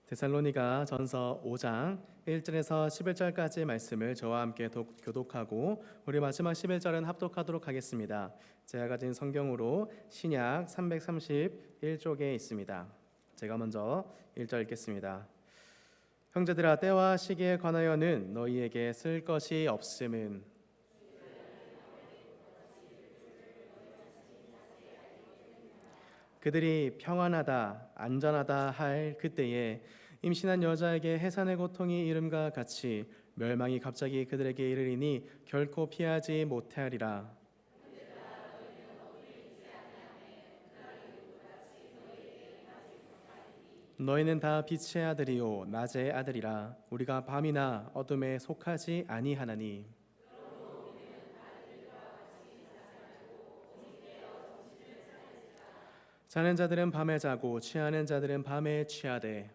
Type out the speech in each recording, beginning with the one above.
데살로니가 전서 5장 1절에서 11절까지 말씀을 저와 함께 교독하고 우리 마지막 11절은 합독하도록 하겠습니다. 제가 가진 성경으로 신약 331쪽에 있습니다. 제가 먼저 1절 읽겠습니다. 형제들아, 때와 시기에 관하여는 너희에게 쓸 것이 없음은 그들이 평안하다 안전하다 할 그때에 임신한 여자에게 해산의 고통이 이름과 같이 멸망이 갑자기 그들에게 이르리니 결코 피하지 못하리라. 너희는 다 빛의 아들이요 낮의 아들이라. 우리가 밤이나 어둠에 속하지 아니하나니 자는 자들은 밤에 자고 취하는 자들은 밤에 취하되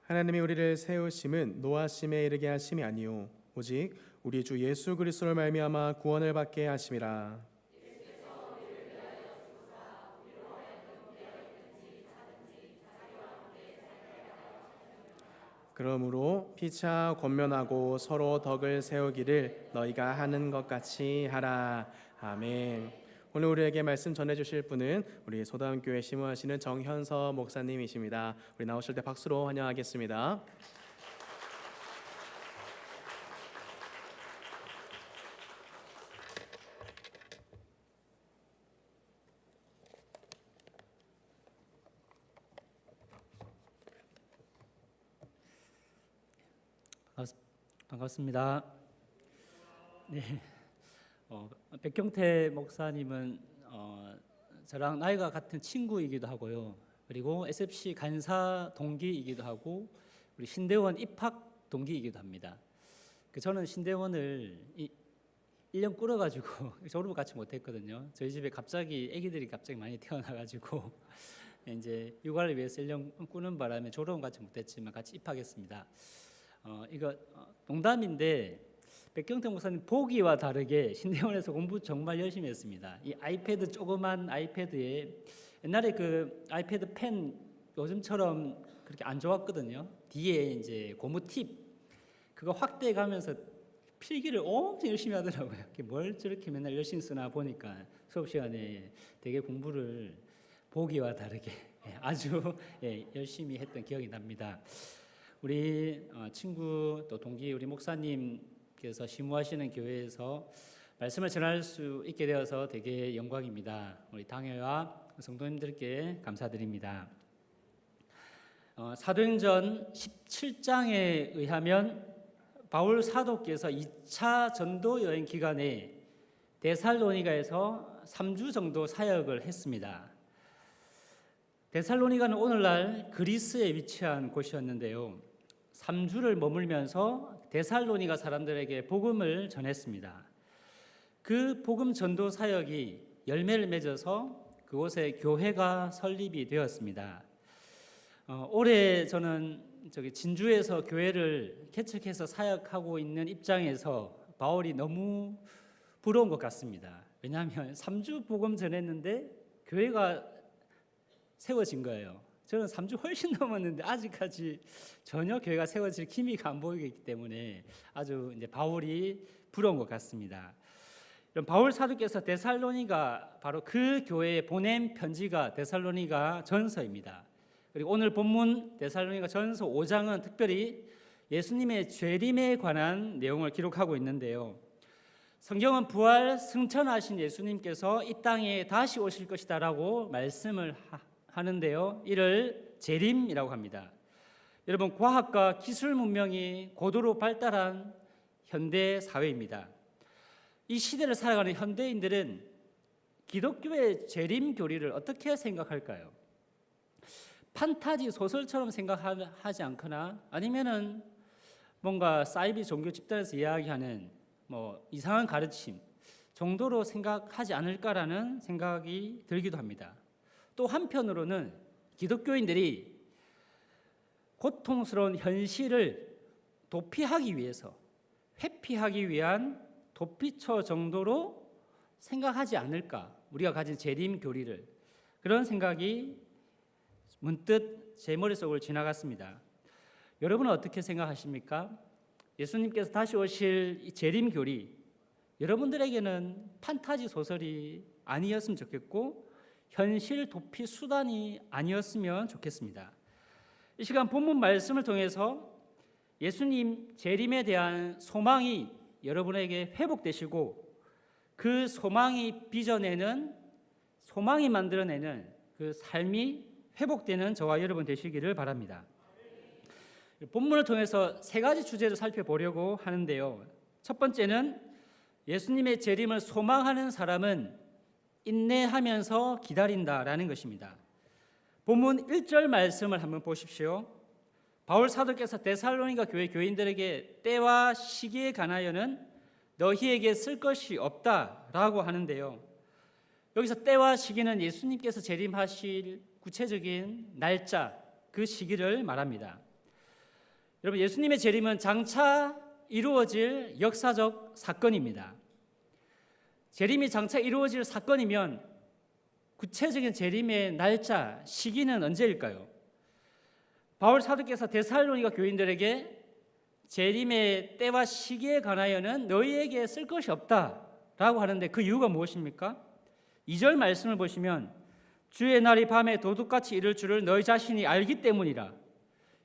하나님이 우리를 세우심은 노하심에 이르게 하심이 아니요 오직 우리 주 예수 그리스도를 말미암아 구원을 받게 하심이라. 그러므로 피차 권면하고 서로 덕을 세우기를 너희가 하는 것 같이 하라. 아멘. 오늘 우리에게 말씀 전해주실 분은 우리 소담교회 심우하시는 정현서 목사님이십니다. 우리 나오실 때 박수로 환영하겠습니다. 반갑습니다. 네, 백경태 목사님은 저랑 나이가 같은 친구이기도 하고요. 그리고 SFC 간사 동기이기도 하고 우리 신대원 입학 동기이기도 합니다. 저는 신대원을 1년 끌어가지고 졸업을 같이 못했거든요. 저희 집에 갑자기 아기들이 많이 태어나가지고 이제 육아를 위해서 1년 꾸는 바람에 졸업은 같이 못했지만 같이 입학했습니다. 이거 농담인데 백경태 목사님 보기와 다르게 신대원에서 공부 정말 열심히 했습니다. 이 아이패드 조그만 아이패드에 옛날에 그 아이패드 펜 요즘처럼 그렇게 안 좋았거든요. 뒤에 이제 고무 팁 그거 확대해 가면서 필기를 엄청 열심히 하더라고요. 뭘 저렇게 맨날 열심히 쓰나 보니까 수업 시간에 되게 공부를 보기와 다르게 아주 열심히 했던 기억이 납니다. 우리 친구 또 동기 우리 목사님께서 심우하시는 교회에서 말씀을 전할 수 있게 되어서 되게 영광입니다. 우리 당회와 성도님들께 감사드립니다. 사도행전 17장에 의하면 바울 사도께서 2차 전도 여행 기간에 데살로니가에서 3주 정도 사역을 했습니다. 데살로니가는 오늘날 그리스에 위치한 곳이었는데요. 3주를 머물면서 데살로니가 사람들에게 복음을 전했습니다. 그 복음 전도 사역이 열매를 맺어서 그곳에 교회가 설립이 되었습니다. 올해 저는 진주에서 교회를 개척해서 사역하고 있는 입장에서 바울이 너무 부러운 것 같습니다. 왜냐하면 3주 복음 전했는데 교회가 세워진 거예요. 저는 3주 훨씬 넘었는데 아직까지 전혀 교회가 세워질 기미가 안 보이기 때문에 아주 이제 바울이 부러운 것 같습니다. 바울 사도께서 데살로니가 바로 그 교회에 보낸 편지가 데살로니가 전서입니다. 그리고 오늘 본문 데살로니가 전서 5장은 특별히 예수님의 재림에 관한 내용을 기록하고 있는데요. 성경은 부활 승천하신 예수님께서 이 땅에 다시 오실 것이다라고 말씀을 하는데요. 이를 재림이라고 합니다. 여러분, 과학과 기술 문명이 고도로 발달한 현대 사회입니다. 이 시대를 살아가는 현대인들은 기독교의 재림 교리를 어떻게 생각할까요? 판타지 소설처럼 생각하지 않거나 아니면은 뭔가 사이비 종교 집단에서 이야기하는 이상한 가르침 정도로 생각하지 않을까라는 생각이 들기도 합니다. 또 한편으로는 기독교인들이 고통스러운 현실을 도피하기 위해서 회피하기 위한 도피처 정도로 생각하지 않을까? 우리가 가진 재림 교리를. 그런 생각이 문득 제 머릿속을 지나갔습니다. 여러분은 어떻게 생각하십니까? 예수님께서 다시 오실 이 재림 교리, 여러분들에게는 판타지 소설이 아니었으면 좋겠고 현실 도피 수단이 아니었으면 좋겠습니다. 이 시간 본문 말씀을 통해서 예수님 재림에 대한 소망이 여러분에게 회복되시고 그 소망이 빚어내는, 소망이 만들어내는 그 삶이 회복되는 저와 여러분 되시기를 바랍니다. 본문을 통해서 세 가지 주제를 살펴보려고 하는데요. 첫 번째는 예수님의 재림을 소망하는 사람은 인내하면서 기다린다라는 것입니다. 본문 1절 말씀을 한번 보십시오. 바울 사도께서 데살로니가 교회 교인들에게 때와 시기에 관하여는 너희에게 쓸 것이 없다라고 하는데요. 여기서 때와 시기는 예수님께서 재림하실 구체적인 날짜, 그 시기를 말합니다. 여러분, 예수님의 재림은 장차 이루어질 역사적 사건입니다. 재림이 장차 이루어질 사건이면 구체적인 재림의 날짜, 시기는 언제일까요? 바울 사도께서 데살로니가 교인들에게 재림의 때와 시기에 관하여는 너희에게 쓸 것이 없다라고 하는데 그 이유가 무엇입니까? 2절 말씀을 보시면 주의 날이 밤에 도둑같이 이를 줄을 너희 자신이 알기 때문이라.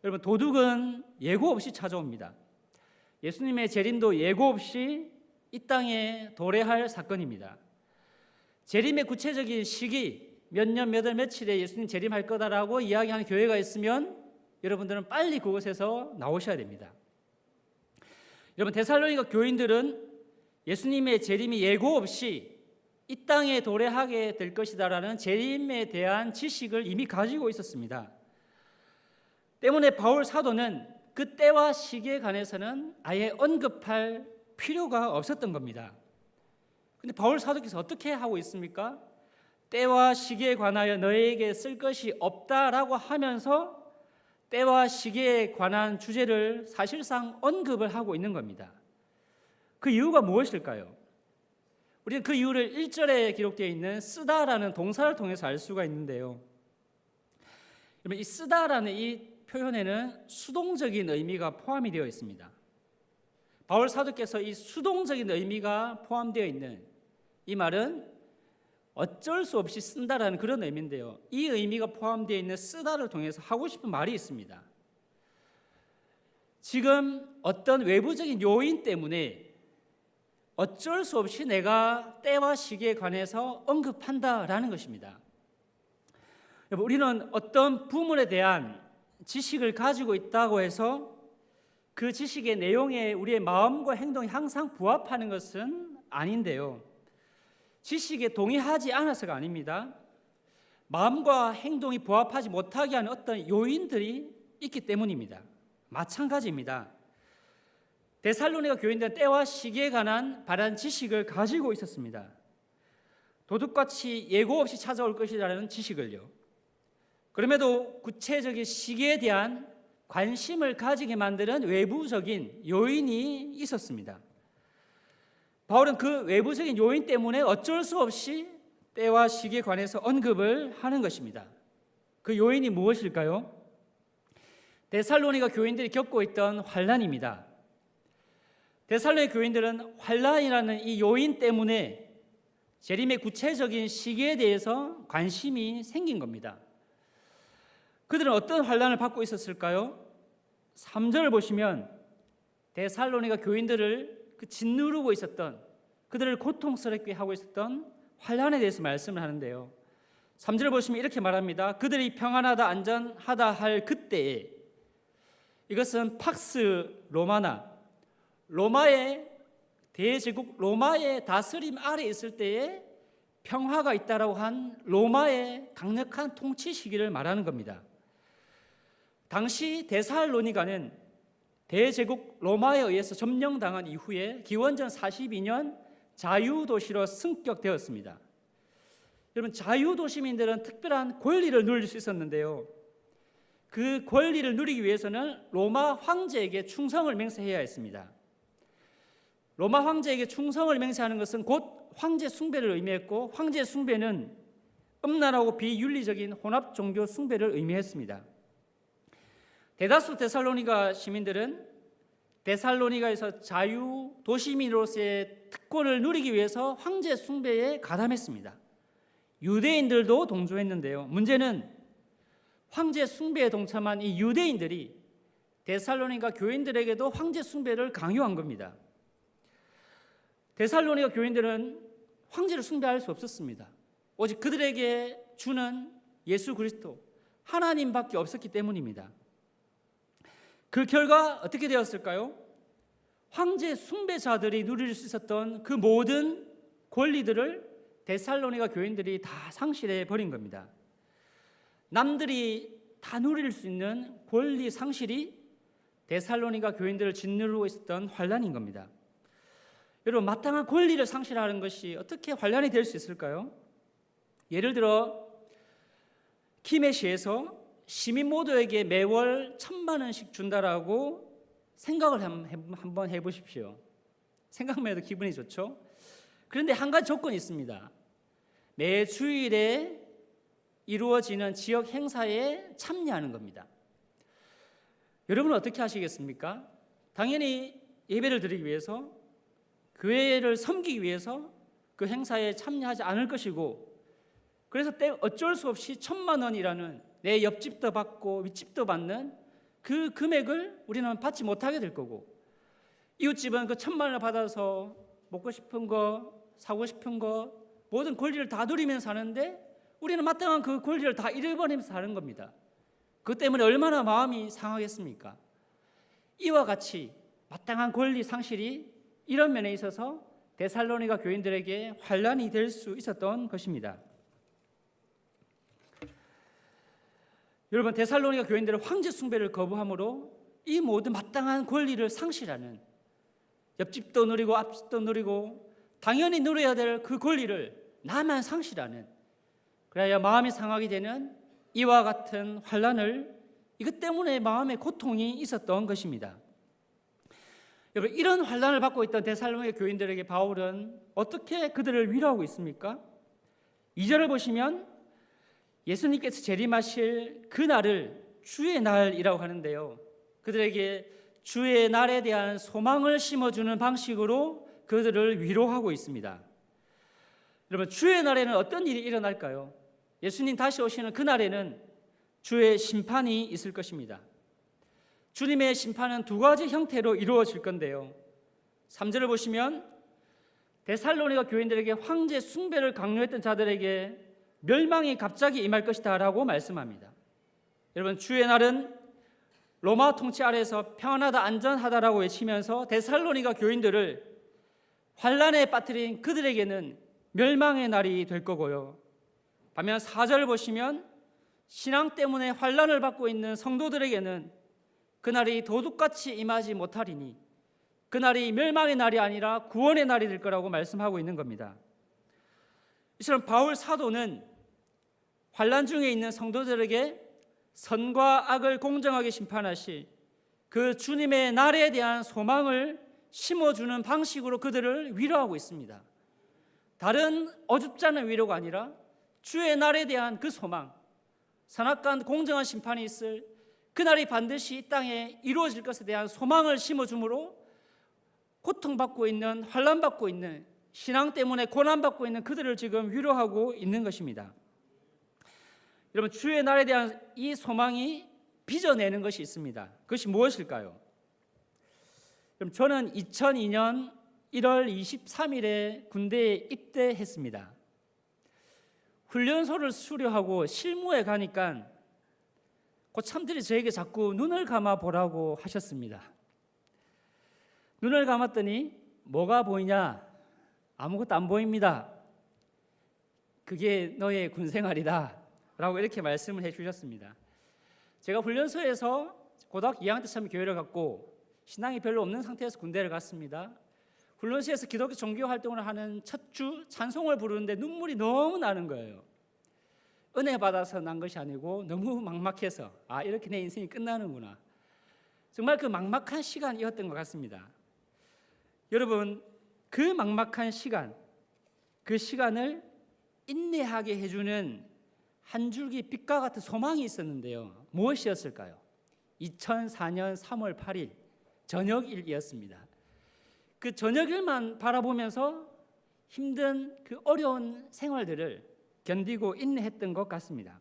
여러분, 도둑은 예고 없이 찾아옵니다. 예수님의 재림도 예고 없이 이 땅에 도래할 사건입니다. 재림의 구체적인 시기, 몇 년, 몇 월, 며칠에 예수님 재림할 거다라고 이야기하는 교회가 있으면 여러분들은 빨리 그곳에서 나오셔야 됩니다. 여러분, 데살로니가 교인들은 예수님의 재림이 예고 없이 이 땅에 도래하게 될 것이다라는 재림에 대한 지식을 이미 가지고 있었습니다. 때문에 바울 사도는 그 때와 시기에 관해서는 아예 언급할 필요가 없었던 겁니다. 근데 바울 사도께서 어떻게 하고 있습니까? 때와 시기에 관하여 너희에게 쓸 것이 없다라고 하면서 때와 시기에 관한 주제를 사실상 언급을 하고 있는 겁니다. 그 이유가 무엇일까요? 우리는 그 이유를 1절에 기록되어 있는 쓰다라는 동사를 통해서 알 수가 있는데요. 그러면 이 쓰다라는 이 표현에는 수동적인 의미가 포함이 되어 있습니다. 바울 사도께서 이 수동적인 의미가 포함되어 있는 이 말은 어쩔 수 없이 쓴다라는 그런 의미인데요. 이 의미가 포함되어 있는 쓰다를 통해서 하고 싶은 말이 있습니다. 지금 어떤 외부적인 요인 때문에 어쩔 수 없이 내가 때와 시기에 관해서 언급한다라는 것입니다. 우리는 어떤 부문에 대한 지식을 가지고 있다고 해서 그 지식의 내용에 우리의 마음과 행동이 항상 부합하는 것은 아닌데요. 지식에 동의하지 않아서가 아닙니다. 마음과 행동이 부합하지 못하게 하는 어떤 요인들이 있기 때문입니다. 마찬가지입니다. 데살로니가 교인들은 때와 시기에 관한 바른 지식을 가지고 있었습니다. 도둑같이 예고 없이 찾아올 것이라는 지식을요. 그럼에도 구체적인 시기에 대한 관심을 가지게 만드는 외부적인 요인이 있었습니다. 바울은 그 외부적인 요인 때문에 어쩔 수 없이 때와 시기에 관해서 언급을 하는 것입니다. 그 요인이 무엇일까요? 데살로니가 교인들이 겪고 있던 환난입니다. 데살로니가 교인들은 환난이라는 이 요인 때문에 재림의 구체적인 시기에 대해서 관심이 생긴 겁니다. 그들은 어떤 환난을 받고 있었을까요? 3절을 보시면 데살로니가 교인들을 짓누르고 있었던, 그들을 고통스럽게 하고 있었던 환난에 대해서 말씀을 하는데요. 3절을 보시면 이렇게 말합니다. 그들이 평안하다 안전하다 할 그때에, 이것은 팍스 로마나, 로마의 대제국 로마의 다스림 아래 있을 때에 평화가 있다라고 한 로마의 강력한 통치 시기를 말하는 겁니다. 당시 데살로니가는 대제국 로마에 의해서 점령당한 이후에 기원전 42년 자유도시로 승격되었습니다. 여러분, 자유도시민들은 특별한 권리를 누릴 수 있었는데요. 그 권리를 누리기 위해서는 로마 황제에게 충성을 맹세해야 했습니다. 로마 황제에게 충성을 맹세하는 것은 곧 황제 숭배를 의미했고, 황제 숭배는 음란하고 비윤리적인 혼합 종교 숭배를 의미했습니다. 대다수 데살로니가 시민들은 데살로니가에서 자유 도시민으로서의 특권을 누리기 위해서 황제 숭배에 가담했습니다. 유대인들도 동조했는데요. 문제는 황제 숭배에 동참한 이 유대인들이 데살로니가 교인들에게도 황제 숭배를 강요한 겁니다. 데살로니가 교인들은 황제를 숭배할 수 없었습니다. 오직 그들에게 주는 예수 그리스도 하나님밖에 없었기 때문입니다. 그 결과 어떻게 되었을까요? 황제 숭배자들이 누릴 수 있었던 그 모든 권리들을 데살로니가 교인들이 다 상실해 버린 겁니다. 남들이 다 누릴 수 있는 권리 상실이 데살로니가 교인들을 짓누르고 있었던 환란인 겁니다. 여러분, 마땅한 권리를 상실하는 것이 어떻게 환란이 될 수 있을까요? 예를 들어 키메시에서 시민 모두에게 매월 1,000만 원씩 준다라고 생각을 한번 해보십시오. 생각만 해도 기분이 좋죠? 그런데 한 가지 조건이 있습니다. 매 주일에 이루어지는 지역 행사에 참여하는 겁니다. 여러분은 어떻게 하시겠습니까? 당연히 예배를 드리기 위해서, 교회를 섬기기 위해서 그 행사에 참여하지 않을 것이고, 그래서 어쩔 수 없이 1,000만 원이라는 내 옆집도 받고 윗집도 받는 그 금액을 우리는 받지 못하게 될 거고, 이웃집은 그 1,000만 원을 받아서 먹고 싶은 거, 사고 싶은 거, 모든 권리를 다 누리면서 사는데 우리는 마땅한 그 권리를 다 잃어버리면서 사는 겁니다. 그 때문에 얼마나 마음이 상하겠습니까? 이와 같이 마땅한 권리 상실이 이런 면에 있어서 데살로니가 교인들에게 환란이 될 수 있었던 것입니다. 여러분, 데살로니가 교인들은 황제 숭배를 거부함으로 이 모든 마땅한 권리를 상실하는, 옆집도 누리고 앞집도 누리고 당연히 누려야 될 그 권리를 나만 상실하는, 그래야 마음이 상하게 되는 이와 같은 환란을, 이것 때문에 마음의 고통이 있었던 것입니다. 여러분, 이런 환란을 받고 있던 데살로니가 교인들에게 바울은 어떻게 그들을 위로하고 있습니까? 2절을 보시면 예수님께서 재림하실 그 날을 주의 날이라고 하는데요, 그들에게 주의 날에 대한 소망을 심어주는 방식으로 그들을 위로하고 있습니다. 여러분, 주의 날에는 어떤 일이 일어날까요? 예수님 다시 오시는 그 날에는 주의 심판이 있을 것입니다. 주님의 심판은 두 가지 형태로 이루어질 건데요, 3절을 보시면 데살로니가 교인들에게 황제 숭배를 강요했던 자들에게 멸망이 갑자기 임할 것이다 라고 말씀합니다. 여러분, 주의 날은 로마 통치 아래에서 평안하다 안전하다라고 외치면서 데살로니가 교인들을 환란에 빠뜨린 그들에게는 멸망의 날이 될 거고요, 반면 4절을 보시면 신앙 때문에 환란을 받고 있는 성도들에게는 그날이 도둑같이 임하지 못하리니 그날이 멸망의 날이 아니라 구원의 날이 될 거라고 말씀하고 있는 겁니다. 이처럼 바울 사도는 환란 중에 있는 성도들에게 선과 악을 공정하게 심판하시 그 주님의 날에 대한 소망을 심어주는 방식으로 그들을 위로하고 있습니다. 다른 어줍지 않은 위로가 아니라 주의 날에 대한 그 소망, 선악간 공정한 심판이 있을 그날이 반드시 이 땅에 이루어질 것에 대한 소망을 심어주므로 고통받고 있는, 환난받고 있는, 신앙 때문에 고난받고 있는 그들을 지금 위로하고 있는 것입니다. 여러분, 주의 날에 대한 이 소망이 빚어내는 것이 있습니다. 그것이 무엇일까요? 그럼 저는 2002년 1월 23일에 군대에 입대했습니다. 훈련소를 수료하고 실무에 가니까 고참들이 저에게 자꾸 눈을 감아 보라고 하셨습니다. 눈을 감았더니 뭐가 보이냐? 아무것도 안 보입니다. 그게 너의 군생활이다 라고 이렇게 말씀을 해주셨습니다. 제가 훈련소에서 고등학교 2학년 때 처음 교회를 갔고 신앙이 별로 없는 상태에서 군대를 갔습니다. 훈련소에서 기독교 종교 활동을 하는 첫 주 찬송을 부르는데 눈물이 너무 나는 거예요. 은혜 받아서 난 것이 아니고 너무 막막해서 이렇게 내 인생이 끝나는구나. 정말 그 막막한 시간이었던 것 같습니다. 여러분, 그 막막한 시간, 그 시간을 인내하게 해주는 한 줄기 빛과 같은 소망이 있었는데요. 무엇이었을까요? 2004년 3월 8일 저녁일이었습니다. 그 저녁일만 바라보면서 힘든 그 어려운 생활들을 견디고 인내했던 것 같습니다.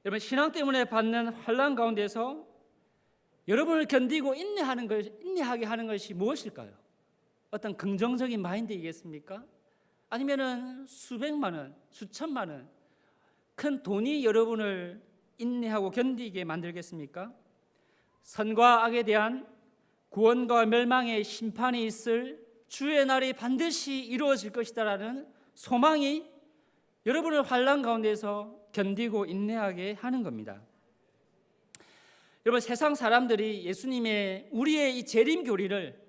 여러분, 신앙 때문에 받는 환난 가운데서 여러분을 견디고 인내하게 하는 것이 무엇일까요? 어떤 긍정적인 마인드이겠습니까? 아니면은 수백만 원, 수천만 원, 큰 돈이 여러분을 인내하고 견디게 만들겠습니까? 선과 악에 대한 구원과 멸망의 심판이 있을 주의 날이 반드시 이루어질 것이다라는 소망이 여러분을 환난 가운데서 견디고 인내하게 하는 겁니다. 여러분, 세상 사람들이 예수님의 우리의 이 재림 교리를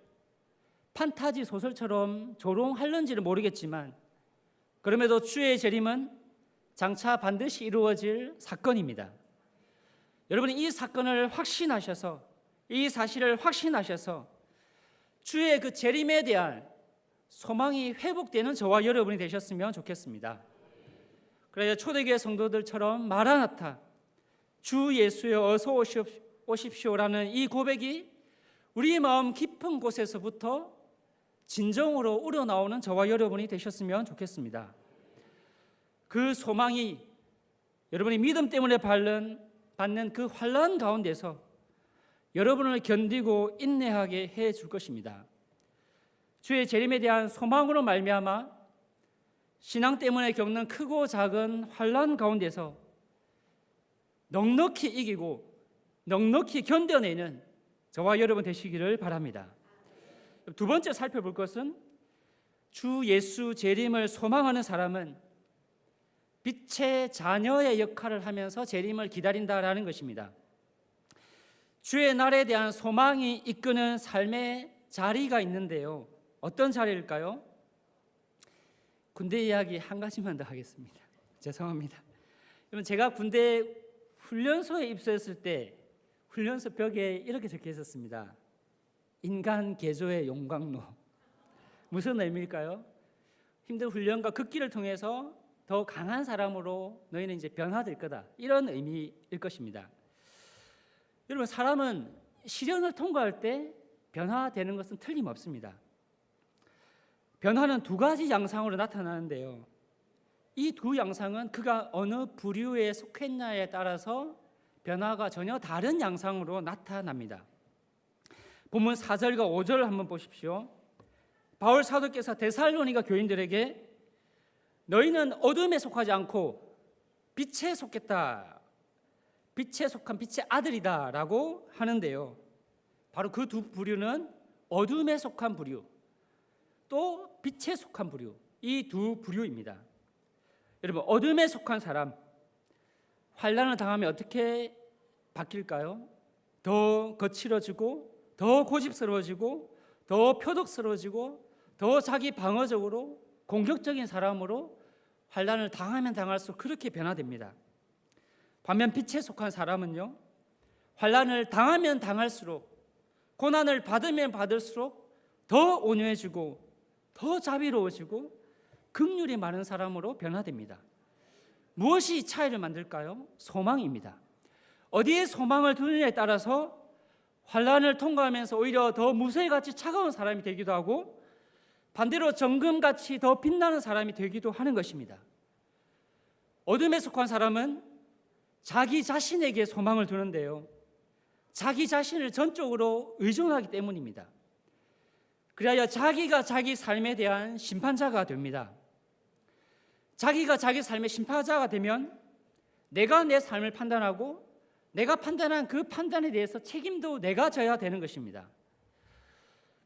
판타지 소설처럼 조롱할는지는 모르겠지만 그럼에도 주의 재림은 장차 반드시 이루어질 사건입니다. 여러분이 이 사건을 확신하셔서, 이 사실을 확신하셔서 주의 그 재림에 대한 소망이 회복되는 저와 여러분이 되셨으면 좋겠습니다. 그래서 초대교회 성도들처럼 마라나타, 주 예수여 어서 오십시오라는 이 고백이 우리 마음 깊은 곳에서부터 진정으로 우러나오는 저와 여러분이 되셨으면 좋겠습니다. 그 소망이 여러분이 믿음 때문에 받는 그 환난 가운데서 여러분을 견디고 인내하게 해 줄 것입니다. 주의 재림에 대한 소망으로 말미암아 신앙 때문에 겪는 크고 작은 환난 가운데서 넉넉히 이기고 넉넉히 견뎌내는 저와 여러분 되시기를 바랍니다. 두 번째 살펴볼 것은 주 예수 재림을 소망하는 사람은 빛의 자녀의 역할을 하면서 재림을 기다린다라는 것입니다. 주의 날에 대한 소망이 이끄는 삶의 자리가 있는데요. 어떤 자리일까요? 군대 이야기 한 가지만 더 하겠습니다. 죄송합니다. 여러분, 제가 군대 훈련소에 입소했을 때 훈련소 벽에 이렇게 적혀 있었습니다. 인간 개조의 용광로. 무슨 의미일까요? 힘든 훈련과 극기를 통해서 더 강한 사람으로 너희는 이제 변화될 거다, 이런 의미일 것입니다. 여러분, 사람은 시련을 통과할 때 변화되는 것은 틀림없습니다. 변화는 두 가지 양상으로 나타나는데요. 이 두 양상은 그가 어느 부류에 속했냐에 따라서 변화가 전혀 다른 양상으로 나타납니다. 본문 4절과 5절을 한번 보십시오. 바울 사도께서 데살로니가 교인들에게 너희는 어둠에 속하지 않고 빛에 속했다, 빛에 속한 빛의 아들이다 라고 하는데요. 바로 그 두 부류는 어둠에 속한 부류, 또 빛에 속한 부류, 이 두 부류입니다. 여러분, 어둠에 속한 사람, 환난을 당하면 어떻게 바뀔까요? 더 거칠어지고, 더 고집스러워지고, 더 표독스러워지고, 더 자기 방어적으로 공격적인 사람으로 환난을 당하면 당할수록 그렇게 변화됩니다. 반면 빛에 속한 사람은요, 환난을 당하면 당할수록, 고난을 받으면 받을수록 더 온유해지고 더 자비로워지고 긍휼이 많은 사람으로 변화됩니다. 무엇이 이 차이를 만들까요? 소망입니다. 어디에 소망을 두느냐에 따라서 환난을 통과하면서 오히려 더 무쇠같이 차가운 사람이 되기도 하고 반대로 정금같이 더 빛나는 사람이 되기도 하는 것입니다. 어둠에 속한 사람은 자기 자신에게 소망을 두는데요, 자기 자신을 전적으로 의존하기 때문입니다. 그래야 자기가 자기 삶에 대한 심판자가 됩니다. 자기가 자기 삶의 심판자가 되면 내가 내 삶을 판단하고 내가 판단한 그 판단에 대해서 책임도 내가 져야 되는 것입니다.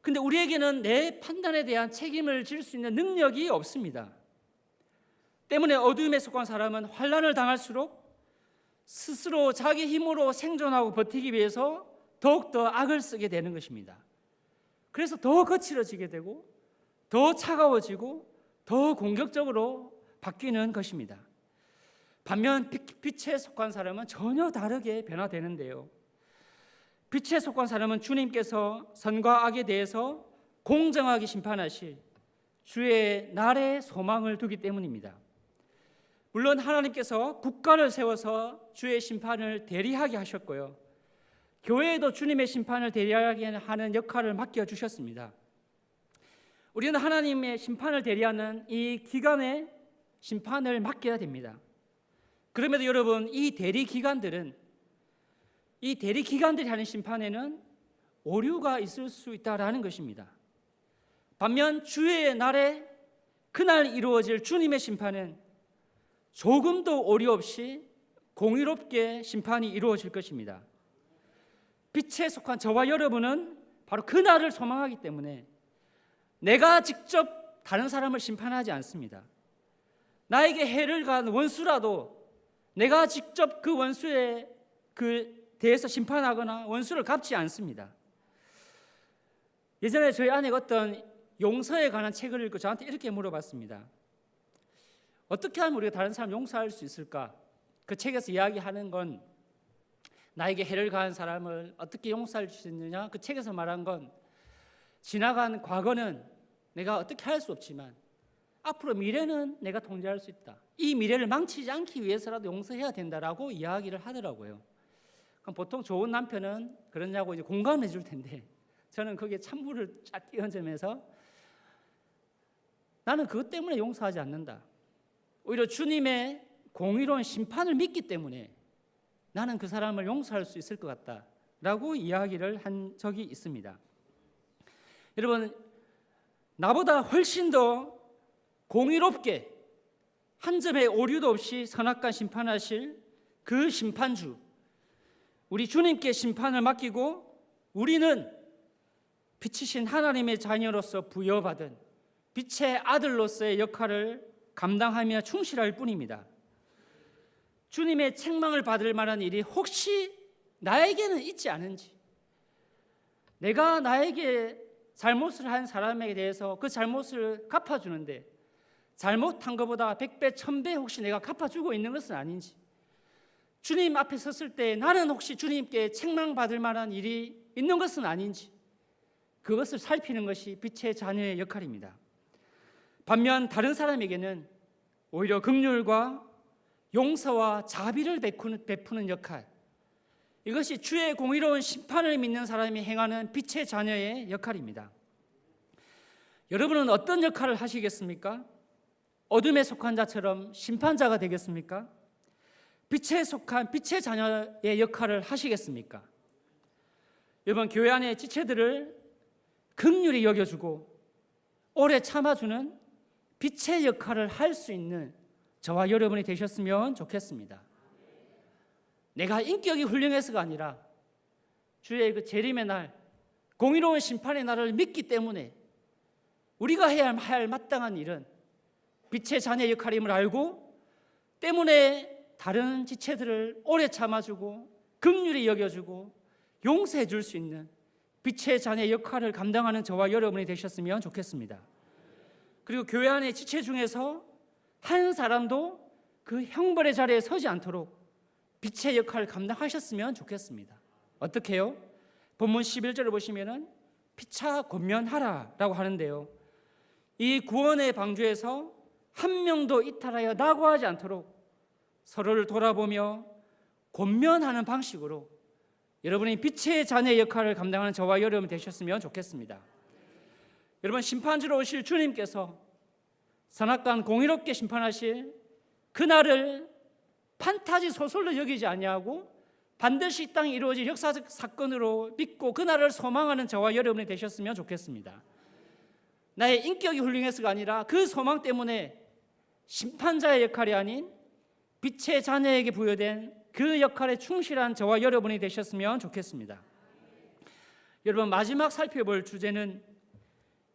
근데 우리에게는 내 판단에 대한 책임을 질 수 있는 능력이 없습니다. 때문에 어둠에 속한 사람은 환난을 당할수록 스스로 자기 힘으로 생존하고 버티기 위해서 더욱더 악을 쓰게 되는 것입니다. 그래서 더 거칠어지게 되고 더 차가워지고 더 공격적으로 바뀌는 것입니다. 반면 빛에 속한 사람은 전혀 다르게 변화되는데요. 빛에 속한 사람은 주님께서 선과 악에 대해서 공정하게 심판하실 주의 날에 소망을 두기 때문입니다. 물론 하나님께서 국가를 세워서 주의 심판을 대리하게 하셨고요, 교회에도 주님의 심판을 대리하게 하는 역할을 맡겨주셨습니다. 우리는 하나님의 심판을 대리하는 이 기관에 심판을 맡겨야 됩니다. 그럼에도 여러분, 이 대리기관들이 하는 심판에는 오류가 있을 수 있다라는 것입니다. 반면 주의 날에 그날 이루어질 주님의 심판은 조금도 오류 없이 공의롭게 심판이 이루어질 것입니다. 빛에 속한 저와 여러분은 바로 그날을 소망하기 때문에 내가 직접 다른 사람을 심판하지 않습니다. 나에게 해를 가한 원수라도 내가 직접 그 원수에 대해서 심판하거나 원수를 갚지 않습니다. 예전에 저희 아내가 어떤 용서에 관한 책을 읽고 저한테 이렇게 물어봤습니다. 어떻게 하면 우리가 다른 사람 용서할 수 있을까? 그 책에서 이야기하는 건 나에게 해를 가한 사람을 어떻게 용서할 수 있느냐? 그 책에서 말한 건 지나간 과거는 내가 어떻게 할 수 없지만 앞으로 미래는 내가 통제할 수 있다. 이 미래를 망치지 않기 위해서라도 용서해야 된다라고 이야기를 하더라고요. 그럼 보통 좋은 남편은 그러냐고 이제 공감해 줄 텐데 저는 거기에 찬물을 쫙 끼얹으면서 나는 그것 때문에 용서하지 않는다. 오히려 주님의 공의로운 심판을 믿기 때문에 나는 그 사람을 용서할 수 있을 것 같다라고 이야기를 한 적이 있습니다. 여러분, 나보다 훨씬 더 공의롭게 한 점의 오류도 없이 선악간 심판하실 그 심판주, 우리 주님께 심판을 맡기고 우리는 빛이신 하나님의 자녀로서 부여받은 빛의 아들로서의 역할을 감당하며 충실할 뿐입니다. 주님의 책망을 받을 만한 일이 혹시 나에게는 있지 않은지, 내가 나에게 잘못을 한 사람에게 대해서 그 잘못을 갚아주는데 잘못한 것보다 100배, 1000배 혹시 내가 갚아주고 있는 것은 아닌지, 주님 앞에 섰을 때 나는 혹시 주님께 책망받을 만한 일이 있는 것은 아닌지, 그것을 살피는 것이 빛의 자녀의 역할입니다. 반면 다른 사람에게는 오히려 긍휼과 용서와 자비를 베푸는 역할, 이것이 주의 공의로운 심판을 믿는 사람이 행하는 빛의 자녀의 역할입니다. 여러분은 어떤 역할을 하시겠습니까? 어둠에 속한 자처럼 심판자가 되겠습니까? 빛에 속한 빛의 자녀의 역할을 하시겠습니까? 이번 교회 안의 지체들을 긍휼히 여겨주고 오래 참아주는 빛의 역할을 할 수 있는 저와 여러분이 되셨으면 좋겠습니다. 내가 인격이 훌륭해서가 아니라 주의 그 재림의 날, 공의로운 심판의 날을 믿기 때문에 우리가 해야 할 마땅한 일은 빛의 자녀의 역할임을 알고, 때문에 다른 지체들을 오래 참아주고 긍휼히 여겨주고 용서해 줄 수 있는 빛의 자녀의 역할을 감당하는 저와 여러분이 되셨으면 좋겠습니다. 그리고 교회 안의 지체 중에서 한 사람도 그 형벌의 자리에 서지 않도록 빛의 역할을 감당하셨으면 좋겠습니다. 어떻게 해요? 본문 11절을 보시면은 피차 권면하라라고 하는데요, 이 구원의 방주에서 한 명도 이탈하여 낙오하지 않도록 서로를 돌아보며 권면하는 방식으로 여러분이 빛의 자녀의 역할을 감당하는 저와 여러분 되셨으면 좋겠습니다. 여러분, 심판주로 오실 주님께서 선악간 공의롭게 심판하실 그날을 판타지 소설로 여기지 아니하고 반드시 이 땅에 이루어질 역사적 사건으로 믿고 그날을 소망하는 저와 여러분이 되셨으면 좋겠습니다. 나의 인격이 훌륭해서가 아니라 그 소망 때문에 심판자의 역할이 아닌 빛의 자녀에게 부여된 그 역할에 충실한 저와 여러분이 되셨으면 좋겠습니다. 여러분, 마지막 살펴볼 주제는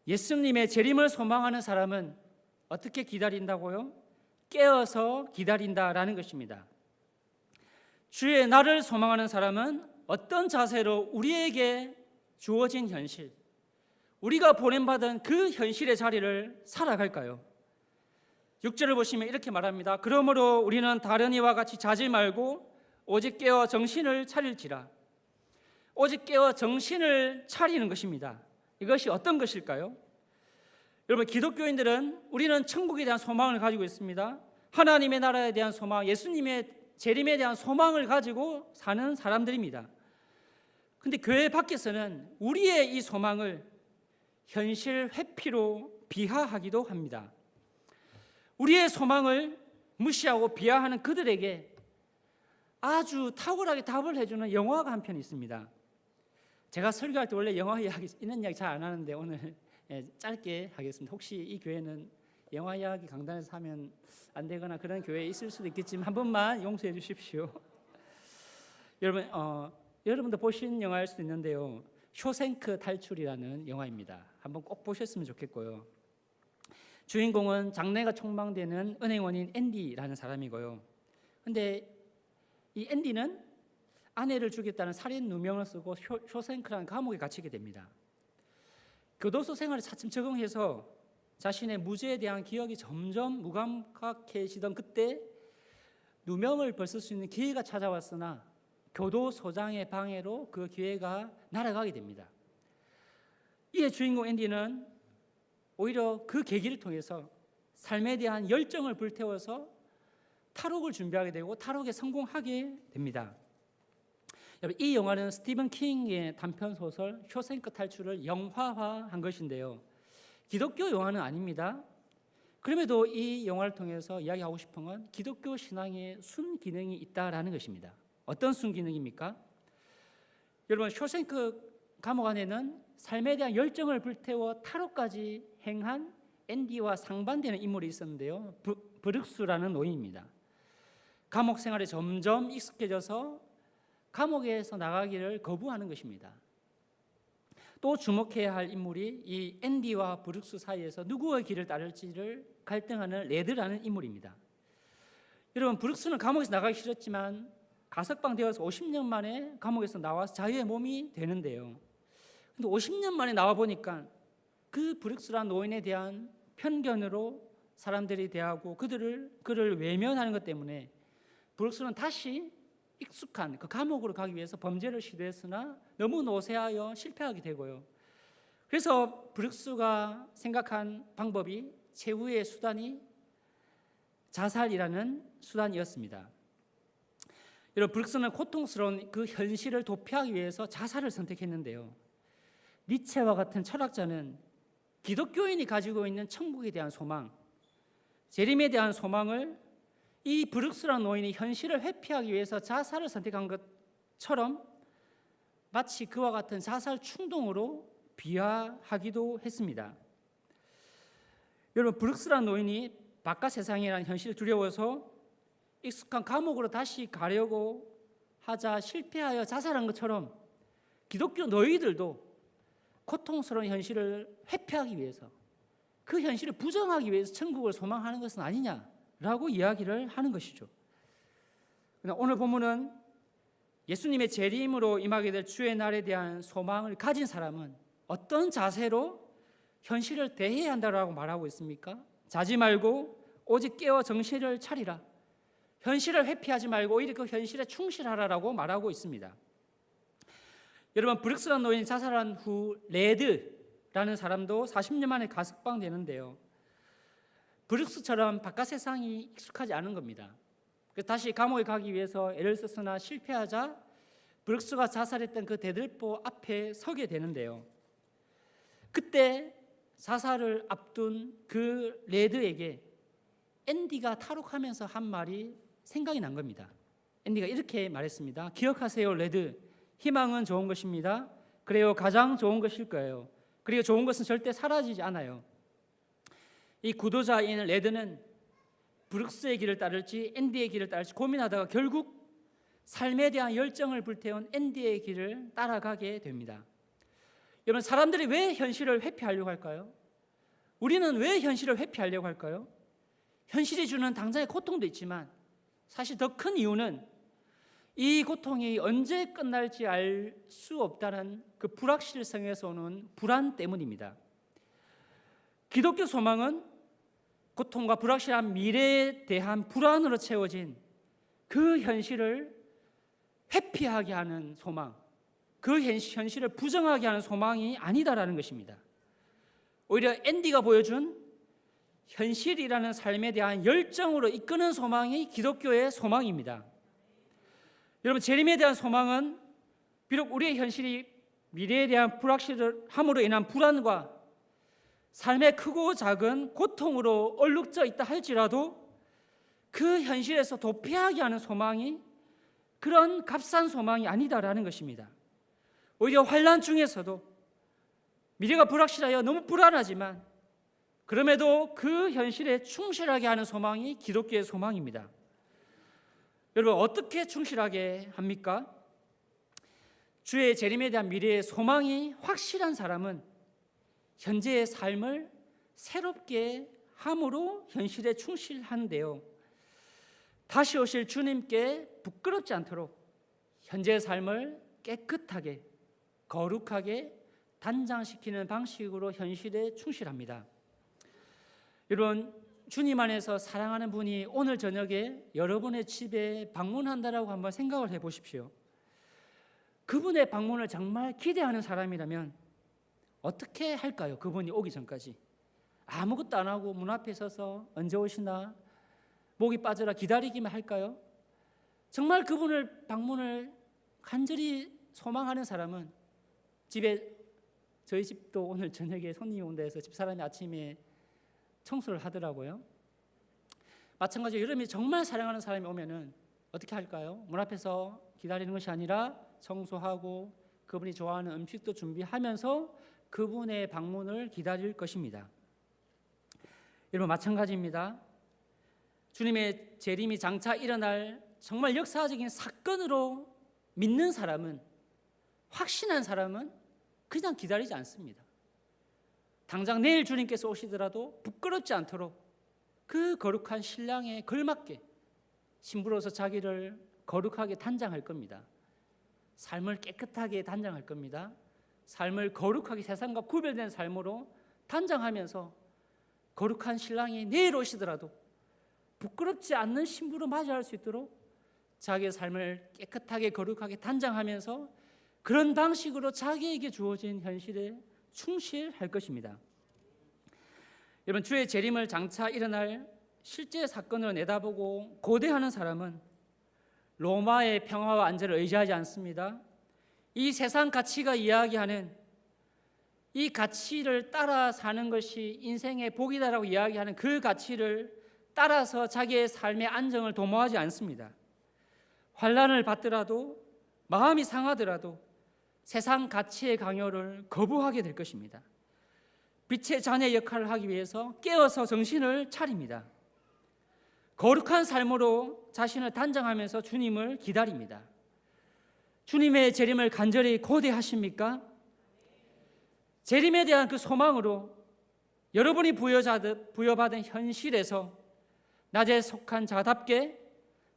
예수님의 재림을 소망하는 사람은 어떻게 기다린다고요? 깨어서 기다린다라는 것입니다. 주의 날을 소망하는 사람은 어떤 자세로 우리에게 주어진 현실, 우리가 보냄받은 그 현실의 자리를 살아갈까요? 6절을 보시면 이렇게 말합니다. 그러므로 우리는 다른 이와 같이 자지 말고 오직 깨어 정신을 차릴지라. 오직 깨어 정신을 차리는 것입니다. 이것이 어떤 것일까요? 여러분, 기독교인들은 우리는 천국에 대한 소망을 가지고 있습니다. 하나님의 나라에 대한 소망, 예수님의 재림에 대한 소망을 가지고 사는 사람들입니다. 근데 교회 밖에서는 우리의 이 소망을 현실 회피로 비하하기도 합니다. 우리의 소망을 무시하고 비하하는 그들에게 아주 탁월하게 답을 해주는 영화가 한 편 있습니다. 제가 설교할 때 원래 영화 이야기, 이런 이야기 잘 안 하는데 오늘 짧게 하겠습니다. 혹시 이 교회는 영화 이야기 강단에서 하면 안 되거나 그런 교회에 있을 수도 있겠지만 한 번만 용서해 주십시오. 여러분도 보신 영화일 수도 있는데요. 쇼생크 탈출이라는 영화입니다. 한번 꼭 보셨으면 좋겠고요. 주인공은 장래가 촉망되는 은행원인 앤디라는 사람이고요. 근데 이 앤디는 아내를 죽였다는 살인 누명을 쓰고 쇼생크라는 감옥에 갇히게 됩니다. 교도소 생활에 차츰 적응해서 자신의 무죄에 대한 기억이 점점 무감각해지던 그때 누명을 벗을 수 있는 기회가 찾아왔으나 교도소장의 방해로 그 기회가 날아가게 됩니다. 이에 주인공 앤디는 오히려 그 계기를 통해서 삶에 대한 열정을 불태워서 탈옥을 준비하게 되고 탈옥에 성공하게 됩니다. 여러분, 이 영화는 스티븐 킹의 단편 소설 쇼생크 탈출을 영화화한 것인데요. 기독교 영화는 아닙니다. 그럼에도 이 영화를 통해서 이야기하고 싶은 건 기독교 신앙에 순기능이 있다라는 것입니다. 어떤 순기능입니까? 여러분, 쇼생크 감옥 안에는 삶에 대한 열정을 불태워 탈옥까지 행한 앤디와 상반되는 인물이 있었는데요. 브룩스라는 노인입니다. 감옥 생활에 점점 익숙해져서 감옥에서 나가기를 거부하는 것입니다. 또 주목해야 할 인물이 이 앤디와 브룩스 사이에서 누구의 길을 따를지를 갈등하는 레드라는 인물입니다. 여러분, 브룩스는 감옥에서 나가기 싫었지만 가석방되어서 50년 만에 감옥에서 나와서 자유의 몸이 되는데요. 근데 50년 만에 나와 보니까 그 브룩스라는 노인에 대한 편견으로 사람들이 대하고 그를 외면하는 것 때문에 브룩스는 다시 익숙한 그 감옥으로 가기 위해서 범죄를 시도했으나 너무 노쇠하여 실패하게 되고요. 그래서 브룩스가 생각한 방법이 최후의 수단이 자살이라는 수단이었습니다. 여러분, 브룩스는 고통스러운 그 현실을 도피하기 위해서 자살을 선택했는데요. 니체와 같은 철학자는 기독교인이 가지고 있는 천국에 대한 소망, 재림에 대한 소망을 이 브룩스라는 노인이 현실을 회피하기 위해서 자살을 선택한 것처럼 마치 그와 같은 자살 충동으로 비하하기도 했습니다. 여러분, 브룩스라는 노인이 바깥 세상이라는 현실이 두려워서 익숙한 감옥으로 다시 가려고 하자 실패하여 자살한 것처럼 기독교 너희들도 고통스러운 현실을 회피하기 위해서 그 현실을 부정하기 위해서 천국을 소망하는 것은 아니냐라고 이야기를 하는 것이죠. 그러나 오늘 본문은 예수님의 재림으로 임하게 될 주의 날에 대한 소망을 가진 사람은 어떤 자세로 현실을 대해야 한다고 말하고 있습니까? 자지 말고 오직 깨어 정신을 차리라. 현실을 회피하지 말고 오히려 그 현실에 충실하라라고 말하고 있습니다. 여러분, 브룩스라는 노인이 자살한 후 레드라는 사람도 40년 만에 가석방되는데요. 브룩스처럼 바깥 세상이 익숙하지 않은 겁니다. 그래서 다시 감옥에 가기 위해서 애를 썼으나 실패하자 브룩스가 자살했던 그 대들보 앞에 서게 되는데요. 그때 자살을 앞둔 그 레드에게 앤디가 탈옥하면서 한 말이 생각이 난 겁니다. 앤디가 이렇게 말했습니다. 기억하세요, 레드. 희망은 좋은 것입니다. 그래요, 가장 좋은 것일 거예요. 그리고 좋은 것은 절대 사라지지 않아요. 이 구도자인 레드는 브룩스의 길을 따를지 앤디의 길을 따를지 고민하다가 결국 삶에 대한 열정을 불태운 앤디의 길을 따라가게 됩니다. 여러분, 사람들이 왜 현실을 회피하려고 할까요? 우리는 왜 현실을 회피하려고 할까요? 현실이 주는 당장의 고통도 있지만 사실 더 큰 이유는 이 고통이 언제 끝날지 알 수 없다는 그 불확실성에서 오는 불안 때문입니다. 기독교 소망은 고통과 불확실한 미래에 대한 불안으로 채워진 그 현실을 회피하게 하는 소망, 그 현실을 부정하게 하는 소망이 아니다라는 것입니다. 오히려 앤디가 보여준 현실이라는 삶에 대한 열정으로 이끄는 소망이 기독교의 소망입니다. 여러분, 재림에 대한 소망은 비록 우리의 현실이 미래에 대한 불확실함으로 인한 불안과 삶의 크고 작은 고통으로 얼룩져 있다 할지라도 그 현실에서 도피하게 하는 소망이 그런 값싼 소망이 아니다라는 것입니다. 오히려 환난 중에서도 미래가 불확실하여 너무 불안하지만 그럼에도 그 현실에 충실하게 하는 소망이 기독교의 소망입니다. 여러분, 어떻게 충실하게 합니까? 주의 재림에 대한 미래의 소망이 확실한 사람은 현재의 삶을 새롭게 함으로 현실에 충실한데요, 다시 오실 주님께 부끄럽지 않도록 현재의 삶을 깨끗하게 거룩하게 단장시키는 방식으로 현실에 충실합니다. 여러분, 주님 안에서 사랑하는 분이 오늘 저녁에 여러분의 집에 방문한다라고 한번 생각을 해보십시오. 그분의 방문을 정말 기대하는 사람이라면 어떻게 할까요? 그분이 오기 전까지 아무것도 안 하고 문 앞에 서서 언제 오시나 목이 빠져라 기다리기만 할까요? 정말 그분을 방문을 간절히 소망하는 사람은 집에, 저희 집도 오늘 저녁에 손님이 온다 해서 집사람이 아침에 청소를 하더라고요. 마찬가지로 여러분이 정말 사랑하는 사람이 오면은 어떻게 할까요? 문 앞에서 기다리는 것이 아니라 청소하고 그분이 좋아하는 음식도 준비하면서 그분의 방문을 기다릴 것입니다. 여러분, 마찬가지입니다. 주님의 재림이 장차 일어날 정말 역사적인 사건으로 믿는 사람은, 확신한 사람은 그냥 기다리지 않습니다. 당장 내일 주님께서 오시더라도 부끄럽지 않도록 그 거룩한 신랑에 걸맞게 신부로서 자기를 거룩하게 단장할 겁니다. 삶을 깨끗하게 단장할 겁니다. 삶을 거룩하게 세상과 구별된 삶으로 단장하면서 거룩한 신랑이 내일 오시더라도 부끄럽지 않는 신부로 맞이할 수 있도록 자기의 삶을 깨끗하게 거룩하게 단장하면서 그런 방식으로 자기에게 주어진 현실에 충실할 것입니다. 여러분, 주의 재림을 장차 일어날 실제 사건으로 내다보고 고대하는 사람은 로마의 평화와 안전을 의지하지 않습니다. 이 세상 가치가 이야기하는 이 가치를 따라 사는 것이 인생의 복이다라고 이야기하는 그 가치를 따라서 자기의 삶의 안정을 도모하지 않습니다. 환난을 받더라도 마음이 상하더라도 세상 가치의 강요를 거부하게 될 것입니다. 빛의 자녀 역할을 하기 위해서 깨어서 정신을 차립니다. 거룩한 삶으로 자신을 단장하면서 주님을 기다립니다. 주님의 재림을 간절히 고대하십니까? 재림에 대한 그 소망으로 여러분이 부여받은 현실에서 낮에 속한 자답게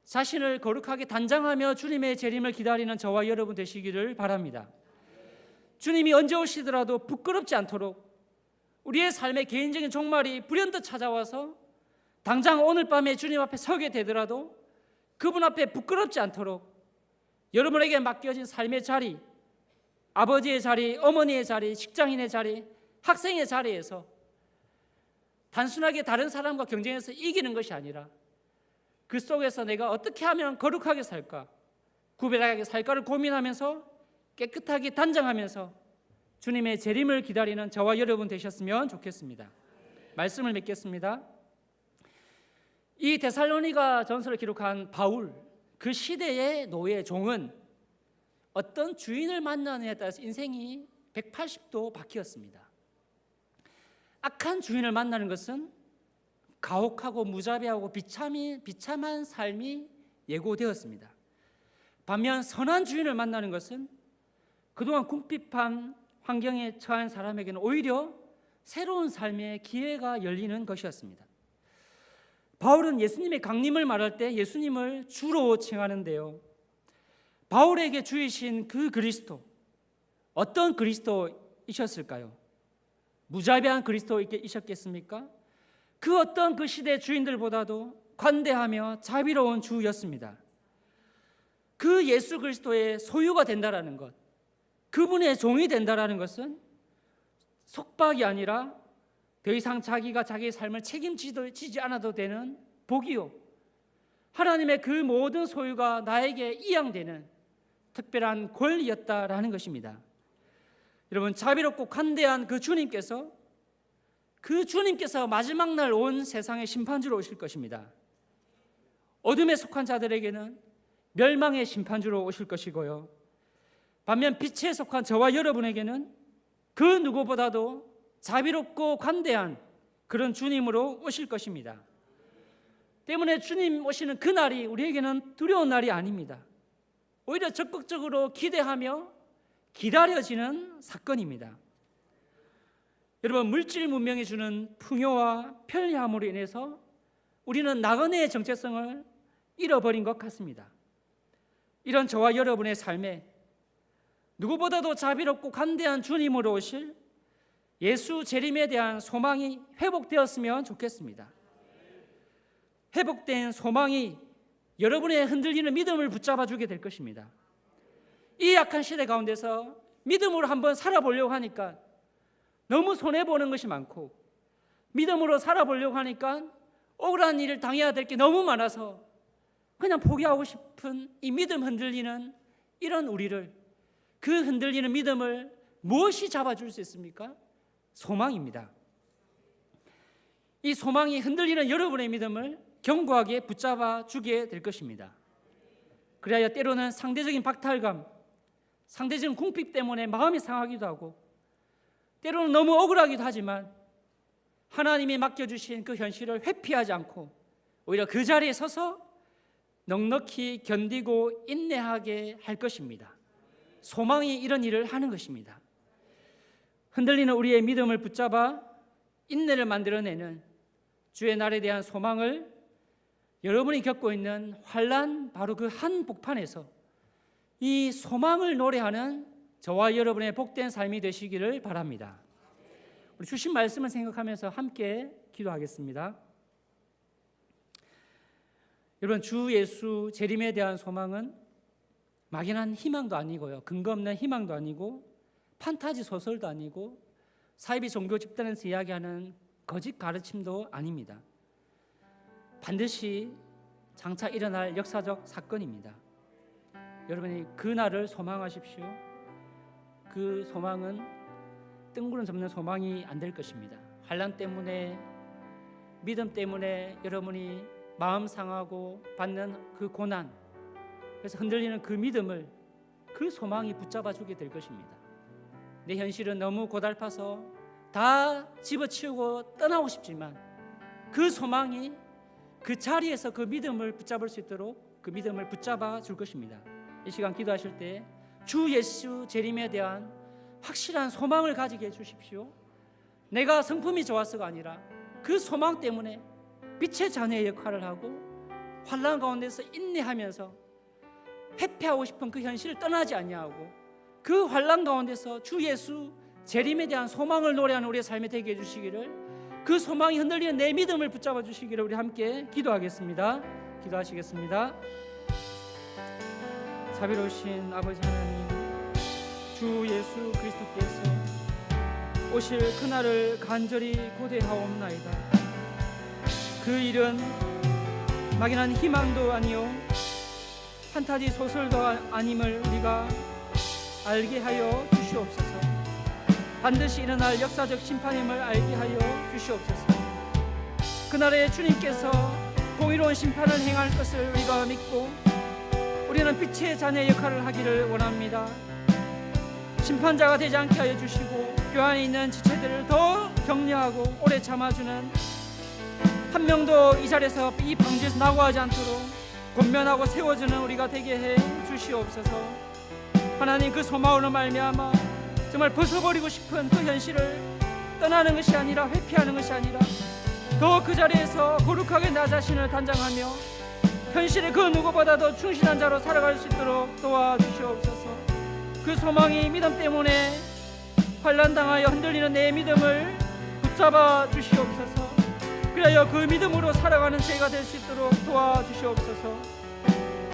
자신을 거룩하게 단장하며 주님의 재림을 기다리는 저와 여러분 되시기를 바랍니다. 주님이 언제 오시더라도 부끄럽지 않도록 우리의 삶의 개인적인 종말이 불현듯 찾아와서 당장 오늘 밤에 주님 앞에 서게 되더라도 그분 앞에 부끄럽지 않도록 여러분에게 맡겨진 삶의 자리, 아버지의 자리, 어머니의 자리, 직장인의 자리, 학생의 자리에서 단순하게 다른 사람과 경쟁해서 이기는 것이 아니라 그 속에서 내가 어떻게 하면 거룩하게 살까, 구별하게 살까를 고민하면서 깨끗하게 단장하면서 주님의 재림을 기다리는 저와 여러분 되셨으면 좋겠습니다. 말씀을 맺겠습니다. 이 데살로니가 전서를 기록한 바울, 그 시대의 노예 종은 어떤 주인을 만나느냐에 따라서 인생이 180도 바뀌었습니다. 악한 주인을 만나는 것은 가혹하고 무자비하고 비참한 삶이 예고되었습니다. 반면 선한 주인을 만나는 것은 그동안 궁핍한 환경에 처한 사람에게는 오히려 새로운 삶의 기회가 열리는 것이었습니다. 바울은 예수님의 강림을 말할 때 예수님을 주로 칭하는데요, 바울에게 주이신 그 그리스도, 어떤 그리스도이셨을까요? 무자비한 그리스도이셨겠습니까? 그 어떤 그 시대 주인들보다도 관대하며 자비로운 주였습니다. 그 예수 그리스도의 소유가 된다라는 것, 그분의 종이 된다라는 것은 속박이 아니라 더 이상 자기가 자기의 삶을 책임지지 않아도 되는 복이요, 하나님의 그 모든 소유가 나에게 이양되는 특별한 권리였다라는 것입니다. 여러분, 자비롭고 관대한 그 주님께서 마지막 날 온 세상의 심판주로 오실 것입니다. 어둠에 속한 자들에게는 멸망의 심판주로 오실 것이고요, 반면 빛에 속한 저와 여러분에게는 그 누구보다도 자비롭고 관대한 그런 주님으로 오실 것입니다. 때문에 주님 오시는 그 날이 우리에게는 두려운 날이 아닙니다. 오히려 적극적으로 기대하며 기다려지는 사건입니다. 여러분, 물질 문명이 주는 풍요와 편리함으로 인해서 우리는 나그네의 정체성을 잃어버린 것 같습니다. 이런 저와 여러분의 삶에 누구보다도 자비롭고 관대한 주님으로 오실 예수 재림에 대한 소망이 회복되었으면 좋겠습니다. 회복된 소망이 여러분의 흔들리는 믿음을 붙잡아 주게 될 것입니다. 이 약한 시대 가운데서 믿음으로 한번 살아보려고 하니까 너무 손해보는 것이 많고, 믿음으로 살아보려고 하니까 억울한 일을 당해야 될 게 너무 많아서 그냥 포기하고 싶은 이 믿음 흔들리는 이런 우리를, 그 흔들리는 믿음을 무엇이 잡아줄 수 있습니까? 소망입니다. 이 소망이 흔들리는 여러분의 믿음을 견고하게 붙잡아 주게 될 것입니다. 그래야 때로는 상대적인 박탈감, 상대적인 궁핍 때문에 마음이 상하기도 하고, 때로는 너무 억울하기도 하지만 하나님이 맡겨주신 그 현실을 회피하지 않고 오히려 그 자리에 서서 넉넉히 견디고 인내하게 할 것입니다. 소망이 이런 일을 하는 것입니다. 흔들리는 우리의 믿음을 붙잡아 인내를 만들어내는 주의 날에 대한 소망을 여러분이 겪고 있는 환난, 바로 그 한복판에서 이 소망을 노래하는 저와 여러분의 복된 삶이 되시기를 바랍니다. 우리 주신 말씀을 생각하면서 함께 기도하겠습니다. 여러분, 주 예수 재림에 대한 소망은 막연한 희망도 아니고요, 근거 없는 희망도 아니고, 판타지 소설도 아니고, 사이비 종교 집단에서 이야기하는 거짓 가르침도 아닙니다. 반드시 장차 일어날 역사적 사건입니다. 여러분이 그 날을 소망하십시오. 그 소망은 뜬구름 잡는 소망이 안 될 것입니다. 환난 때문에, 믿음 때문에 여러분이 마음 상하고 받는 그 고난, 그래서 흔들리는 그 믿음을, 그 소망이 붙잡아 주게 될 것입니다. 내 현실은 너무 고달파서 다 집어치우고 떠나고 싶지만 그 소망이 그 자리에서 그 믿음을 붙잡을 수 있도록 그 믿음을 붙잡아 줄 것입니다. 이 시간 기도하실 때 주 예수 재림에 대한 확실한 소망을 가지게 해주십시오. 내가 성품이 좋아서가 아니라 그 소망 때문에 빛의 자녀의 역할을 하고 환난 가운데서 인내하면서 회피하고 싶은 그 현실을 떠나지 아니하고 그 환난 가운데서 주 예수 재림에 대한 소망을 노래하는 우리의 삶이 되게 해주시기를, 그 소망이 흔들리는 내 믿음을 붙잡아 주시기를 우리 함께 기도하겠습니다. 기도하시겠습니다. 자비로우신 아버지 하나님, 주 예수 그리스도께서 오실 그날을 간절히 고대하옵나이다. 그 일은 막연한 희망도 아니요 판타지 소설도 아님을 우리가 알게 하여 주시옵소서. 반드시 일어날 역사적 심판임을 알게 하여 주시옵소서. 그날에 주님께서 공의로운 심판을 행할 것을 우리가 믿고 우리는 빛의 자녀의 역할을 하기를 원합니다. 심판자가 되지 않게 하여 주시고 교 안에 있는 지체들을 더 격려하고 오래 참아주는, 한 명도 이 자리에서 이 방지에서 낙오하지 않도록 권면하고 세워주는 우리가 되게 해 주시옵소서. 하나님, 그 소망으로 말미암아 정말 벗어버리고 싶은 그 현실을 떠나는 것이 아니라, 회피하는 것이 아니라 더 그 자리에서 거룩하게 나 자신을 단장하며 현실의 그 누구보다도 충실한 자로 살아갈 수 있도록 도와주시옵소서. 그 소망이 믿음 때문에 환난당하여 흔들리는 내 믿음을 붙잡아 주시옵소서. 그래야 그 믿음으로 살아가는 저희가 될 수 있도록 도와주시옵소서.